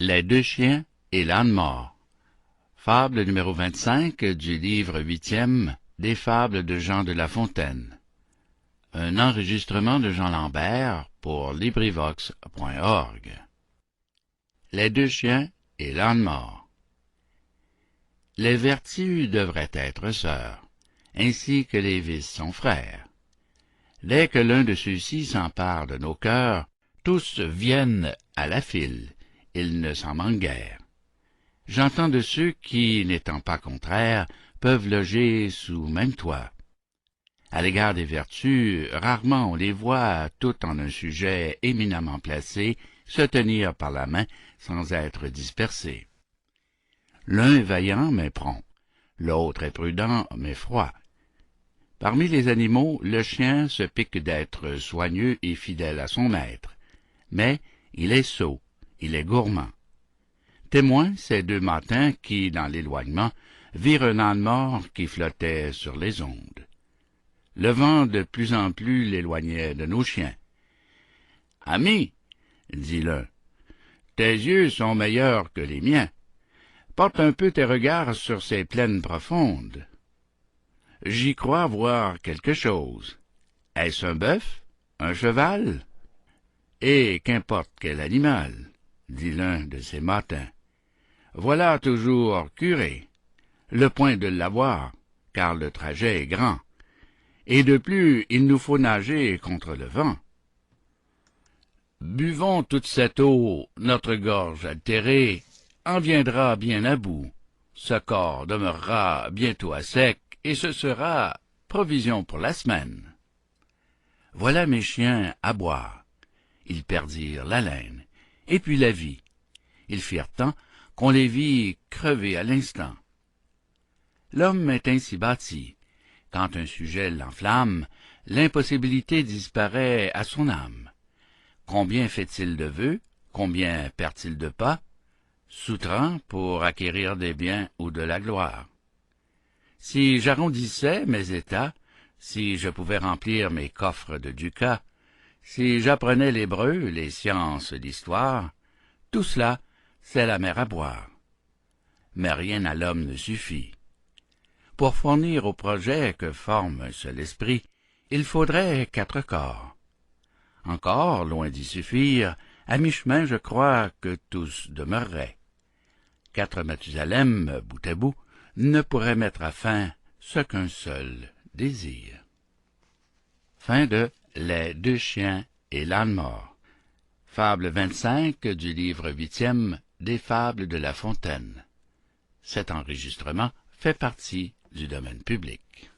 Les deux chiens et l'âne mort. Fable numéro 25 du livre 8e des fables de Jean de La Fontaine. Un enregistrement de Jean Lambert pour LibriVox.org. Les deux chiens et l'âne mort. Les vertus devraient être sœurs, ainsi que les vices sont frères. Dès que l'un de ceux-ci s'empare de nos cœurs, tous viennent à la file, il ne s'en manque guère. J'entends de ceux qui, n'étant pas contraires, peuvent loger sous même toit. À l'égard des vertus, rarement on les voit, toutes en un sujet éminemment placé, se tenir par la main sans être dispersés. L'un est vaillant mais prompt, l'autre est prudent mais froid. Parmi les animaux, le chien se pique d'être soigneux et fidèle à son maître, mais il est sot, il est gourmand. Témoin ces deux matins qui, dans l'éloignement, virent un âne mort qui flottait sur les ondes. Le vent de plus en plus l'éloignait de nos chiens. « Ami, dit l'un, tes yeux sont meilleurs que les miens. Porte un peu tes regards sur ces plaines profondes. J'y crois voir quelque chose. Est-ce un bœuf? Un cheval? Et qu'importe quel animal, dit l'un de ces matins. Voilà toujours curé. Le point de l'avoir, car le trajet est grand. Et de plus, il nous faut nager contre le vent. Buvons toute cette eau, notre gorge altérée en viendra bien à bout. Ce corps demeurera bientôt à sec, et ce sera provision pour la semaine. Voilà mes chiens à boire. Ils perdirent l'haleine, et puis la vie. Ils firent tant qu'on les vit crever à l'instant. L'homme est ainsi bâti. Quand un sujet l'enflamme, l'impossibilité disparaît à son âme. Combien fait-il de vœux? Combien perd-il de pas? Soutrant pour acquérir des biens ou de la gloire. Si j'arrondissais mes états, si je pouvais remplir mes coffres de ducats, si j'apprenais l'hébreu, les sciences, l'histoire, tout cela, c'est la mer à boire. Mais rien à l'homme ne suffit. Pour fournir au projet que forme un seul esprit, il faudrait 4 corps. Encore, loin d'y suffire, à mi-chemin je crois que tous demeureraient. 4 Mathusalem, bout à bout, ne pourraient mettre à fin ce qu'un seul désire. Fin de Les deux chiens et l'âne mort. Fable 25 du livre 8e des fables de La Fontaine. Cet enregistrement fait partie du domaine public.